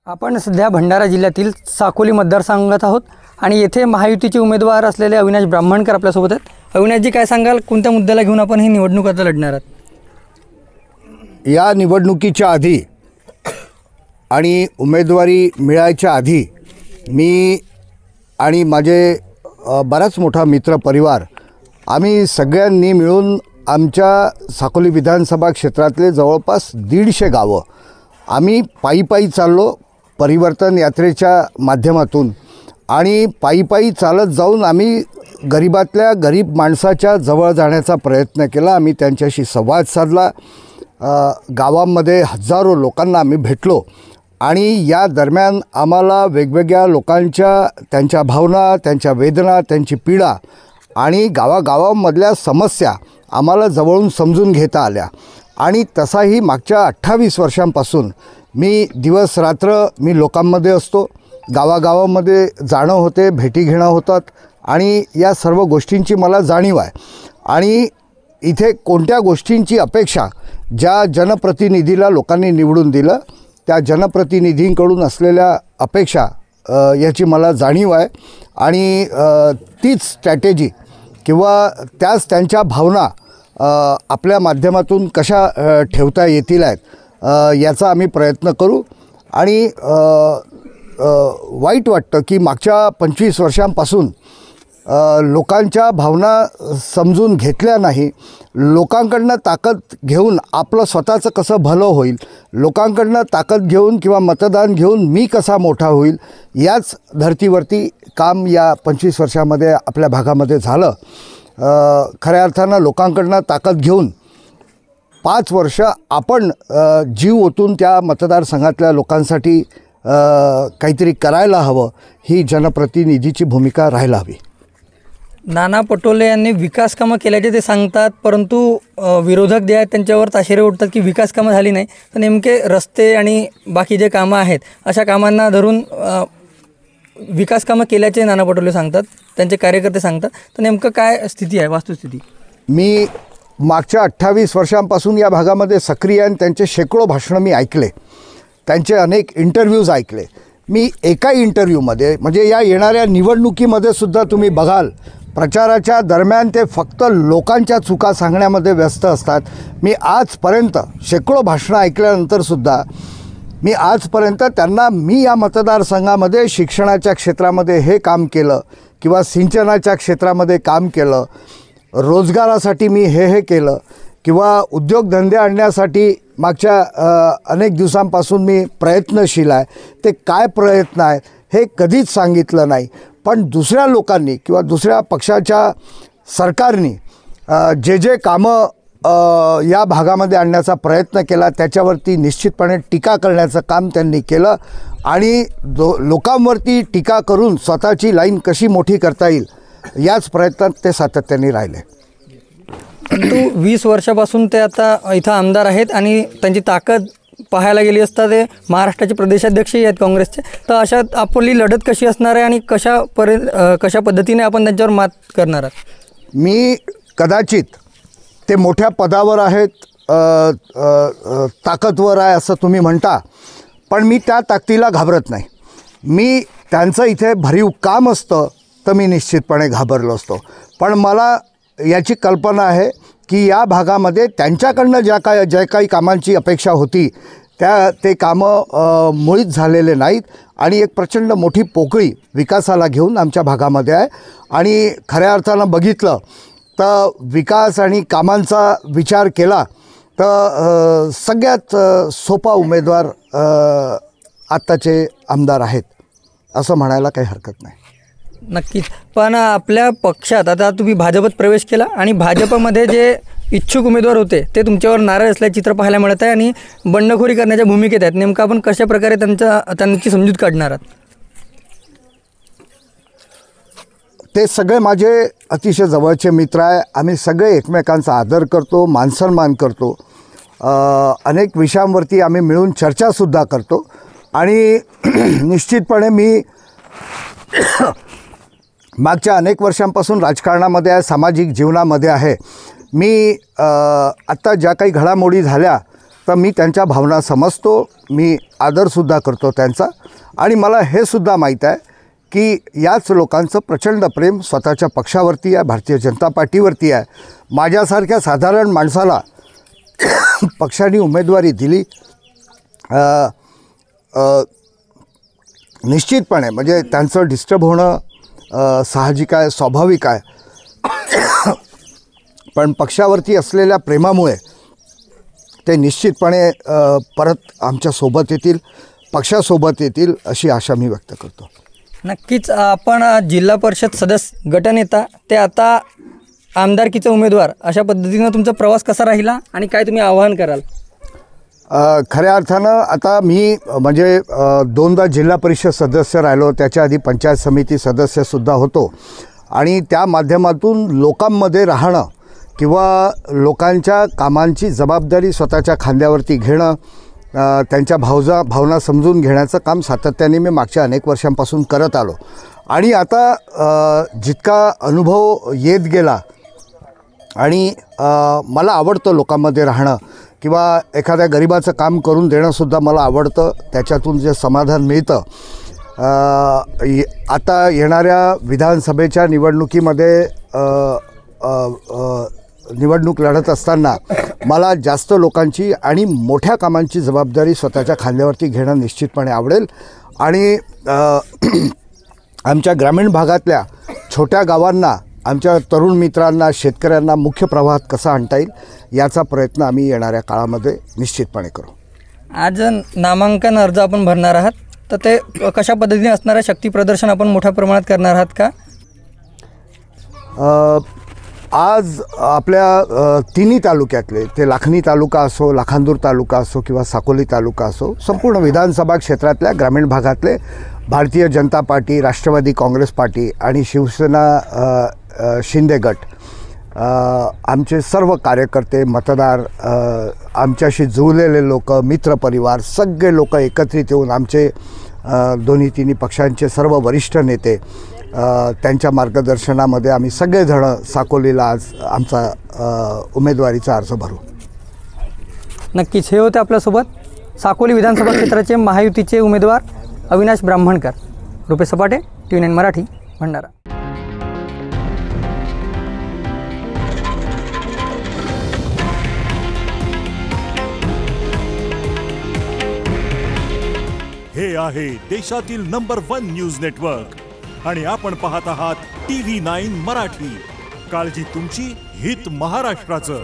आपण सध्या भंडारा जिल्ह्यातील साकोली मतदारसंघात आहोत आणि येथे महायुतीचे उमेदवार असलेले अविनाश ब्राह्मणकर आपल्यासोबत आहेत। अविनाशजी, काय सांगाल, कोणत्या मुद्द्याला घेऊन आपण ही निवडणूक आता लढणार आहात? या निवडणुकीच्या आधी आणि उमेदवारी मिळायच्या आधी मी आणि माझे बराच मोठा मित्र परिवार आम्ही सगळ्यांनी मिळून आमच्या साकोली विधानसभा क्षेत्रातले जवळपास 150 गावं आम्ही पायी पायी चाललो परिवर्तन यात्रेच्या माध्यमातून आणि पायी पायी चालत जाऊन आम्ही गरीबातल्या गरीब माणसाच्या जवळ जाण्याचा प्रयत्न केला। आम्ही त्यांच्याशी संवाद साधला। गावांमध्ये हजारो लोकांना आम्ही भेटलो आणि या दरम्यान आम्हाला वेगवेगळ्या लोकांच्या त्यांच्या भावना, त्यांच्या वेदना, त्यांची पीडा आणि गावागावांमधल्या समस्या आम्हाला जवळून समजून घेता आल्या। आणि तसाही मागच्या 28 वर्षांपासून मी दिवस रात्र मी लोकांमध्ये असतो, गावागावांमध्ये जाणं होते, भेटी घेणं होतात आणि या सर्व गोष्टींची मला जाणीव आहे। आणि इथे कोणत्या गोष्टींची अपेक्षा ज्या जनप्रतिनिधीला लोकांनी निवडून दिलं त्या जनप्रतिनिधींकडून असलेल्या अपेक्षा याची मला जाणीव आहे आणि तीच स्ट्रॅटेजी किंवा त्याच त्यांच्या भावना आपल्या माध्यमातून कशा ठेवता येतील आहेत याचा आम्ही प्रयत्न करू। आणि वाईट वाटतं की मागच्या 25 वर्षांपासून लोकांच्या भावना समजून घेतल्या नाही, लोकांकडनं ताकद घेऊन आपलं स्वतःचं कसं भलं होईल, लोकांकडनं ताकद घेऊन किंवा मतदान घेऊन मी कसा मोठा होईल याच धर्तीवरती काम या 25 वर्षामध्ये आपल्या भागामध्ये झालं। खऱ्या अर्थानं लोकांकडनं ताकद घेऊन 5 वर्ष आपण जीव ओतून त्या मतदारसंघातल्या लोकांसाठी काहीतरी करायला हवं, ही जनप्रतिनिधीची भूमिका राहायला हवी। नाना पटोले यांनी विकास कामं केल्याचे ते सांगतात, परंतु विरोधक जे आहेत त्यांच्यावर ताशेरे उठतात की विकास कामं झाली नाही, तर नेमके रस्ते आणि बाकी जे कामं आहेत अशा कामांना धरून विकास कामं केल्याचे नाना पटोले सांगतात, त्यांचे कार्यकर्ते सांगतात। तर नेमकं काय स्थिती आहे, वास्तुस्थिती? मी मागच्या 28 वर्षांपासून या भागामध्ये सक्रिय आहे। त्यांचे शेकडो भाषणं मी ऐकले, त्यांचे अनेक इंटरव्ह्यूज ऐकले। मी एका इंटरव्ह्यूमध्ये म्हणजे या येणाऱ्या निवडणुकीमध्ये सुद्धा तुम्ही बघाल प्रचाराच्या दरम्यान ते फक्त लोकांच्या चुका सांगण्यामध्ये व्यस्त असतात। मी आजपर्यंत शेकडो भाषणं ऐकल्यानंतरसुद्धा मी आजपर्यंत त्यांना मी या मतदारसंघामध्ये शिक्षणाच्या क्षेत्रामध्ये हे काम केलं किंवा सिंचनाच्या क्षेत्रामध्ये काम केलं, रोजगारासाठी मी हे केलं किंवा उद्योगधंदे आणण्यासाठी मागच्या अनेक दिवसांपासून मी प्रयत्नशील आहे, ते काय प्रयत्न आहेत हे कधीच सांगितलं नाही। पण दुसऱ्या लोकांनी किंवा दुसऱ्या पक्षाच्या सरकारनी जे कामं या भागामध्ये आणण्याचा प्रयत्न केला त्याच्यावरती निश्चितपणे टीका करण्याचं काम त्यांनी केलं आणि लोकांवरती टीका करून स्वतःची लाईन कशी मोठी करता येईल याच प्रयत्नात ते सातत्याने राहिले। परंतु 20 वर्षापासून ते आता इथं आमदार आहेत आणि त्यांची ताकद पाहायला गेली असता ते महाराष्ट्राचे प्रदेशाध्यक्षही आहेत काँग्रेसचे। तर अशात आपली लढत कशी असणार आहे आणि कशा पद्धतीने आपण त्यांच्यावर मात करणार आहात? मी कदाचित ते मोठ्या पदावर आहेत, ताकदवर आहे असं तुम्ही म्हणता, पण मी त्या ताकदीला घाबरत नाही। मी त्यांचं इथे भरीव काम असतं तर मी निश्चितपणे घाबरलो असतो, पण मला याची कल्पना आहे की या भागामध्ये त्यांच्याकडनं ज्या काही कामांची अपेक्षा होती ते कामं मुळीच झालेले नाहीत आणि एक प्रचंड मोठी पोकळी विकासाला घेऊन आमच्या भागामध्ये आहे। आणि खऱ्या अर्थानं बघितलं तर विकास आणि कामांचा विचार केला तर सगळ्यात सोपा उमेदवार आत्ताचे आमदार आहेत असं म्हणायला काही हरकत नाही। नक्कीच, पण आपल्या पक्षात आता तुम्ही भाजपत प्रवेश केला आणि भाजपमध्ये जे इच्छुक उमेदवार होते ते तुमच्यावर नाराज असल्याचे चित्र पाहायला मिळत आहे आणि बंडखोरी करण्याच्या भूमिकेत आहेत। नेमकं आपण कशा प्रकारे त्यांची समजूत काढणार आहात? ते सगळे माझे अतिशय जवळचे मित्र आहे, आम्ही सगळे एकमेकांचा आदर करतो, मानसन्मान करतो, अनेक विषयांवरती आम्ही मिळून चर्चासुद्धा करतो आणि निश्चितपणे मी मागच्या अनेक वर्षांपासून राजकारणामध्ये आहे, सामाजिक जीवनामध्ये आहे। मी आत्ता ज्या काही घडामोडी झाल्या तर मी त्यांच्या भावना समजतो, मी आदरसुद्धा करतो त्यांचा. आणि मला हे सुद्धा माहीत आहे की याच लोकांचं प्रचंड प्रेम स्वतःच्या पक्षावरती आहे, भारतीय जनता पार्टीवरती आहे. माझ्यासारख्या साधारण माणसाला पक्षाने उमेदवारी दिली निश्चितपणे म्हणजे त्यांचं डिस्टर्ब होणं साहजिक आहे, स्वाभाविक आहे. पण पक्षावरती असलेल्या प्रेमामुळे ते निश्चितपणे परत आमच्यासोबत येतील, पक्षासोबत येतील अशी आशा मी व्यक्त करतो. नक्कीच. आपण जिल्हा परिषद सदस्य गटनेता ते आता आमदारकीचे उमेदवार अशा पद्धतीनं तुमचा प्रवास कसा राहिला आणि काय तुम्ही आवाहन कराल? खऱ्या अर्थानं आता मी म्हणजे 2दा जिल्हा परिषद सदस्य राहिलो, त्याच्या आधी पंचायत समिती सदस्यसुद्धा होतो. आणि त्या माध्यमातून लोकांमध्ये राहणं किंवा लोकांच्या कामांची जबाबदारी स्वतःच्या खांद्यावरती घेणं, त्यांच्या भावना समजून घेण्याचं काम सातत्याने मी मागच्या अनेक वर्षांपासून करत आलो. आणि आता जितका अनुभव येत गेला आणि मला आवडतं लोकांमध्ये राहणं किंवा एखाद्या गरिबाचं काम करून देणंसुद्धा मला आवडतं, त्याच्यातून जे समाधान मिळतं. आता येणाऱ्या विधानसभेच्या निवडणुकीमध्ये निवडणूक लढत असताना मला जास्त लोकांची आणि मोठ्या कामांची जबाबदारी स्वतःच्या खांद्यावरती घेणं निश्चितपणे आवडेल. आणि आमच्या ग्रामीण भागातल्या छोट्या गावांना, आमच्या तरुण मित्रांना, शेतकऱ्यांना मुख्य प्रवाहात कसा आणता येईल याचा प्रयत्न आम्ही येणाऱ्या काळामध्ये निश्चितपणे करू. आज नामांकन अर्ज आपण भरणार आहात, तर ते कशा पद्धतीने असणार आहे? शक्ती प्रदर्शन आपण मोठ्या प्रमाणात करणार आहात का? आज आपल्या तिन्ही तालुक्यातले, ते लाखनी तालुका असो, लाखांदूर तालुका असो किंवा साकोली तालुका असो, संपूर्ण विधानसभा क्षेत्रातल्या ग्रामीण भागातले भारतीय जनता पार्टी, राष्ट्रवादी काँग्रेस पार्टी आणि शिवसेना शिंदे गट, आमचे सर्व कार्यकर्ते, मतदार, आमच्याशी जुळलेले लोक, मित्रपरिवार, सगळे लोक एकत्रित येऊन आमचे दोन्ही तिन्ही पक्षांचे सर्व वरिष्ठ नेते, त्यांच्या मार्गदर्शनामध्ये आम्ही सगळेजणं साकोलीला आज आमचा उमेदवारीचा अर्ज भरू. नक्कीच. हे होते आपल्यासोबत साकोली विधानसभा क्षेत्राचे महायुतीचे उमेदवार अविनाश ब्राह्मणकर. रुपेश सपाटे, TV9 मराठी, भंडारा. हे आहे देशातील नंबर 1 न्यूज नेटवर्क आणि आपण पाहत आहात TV9 मराठी. काळजी तुमची, हित महाराष्ट्राचं.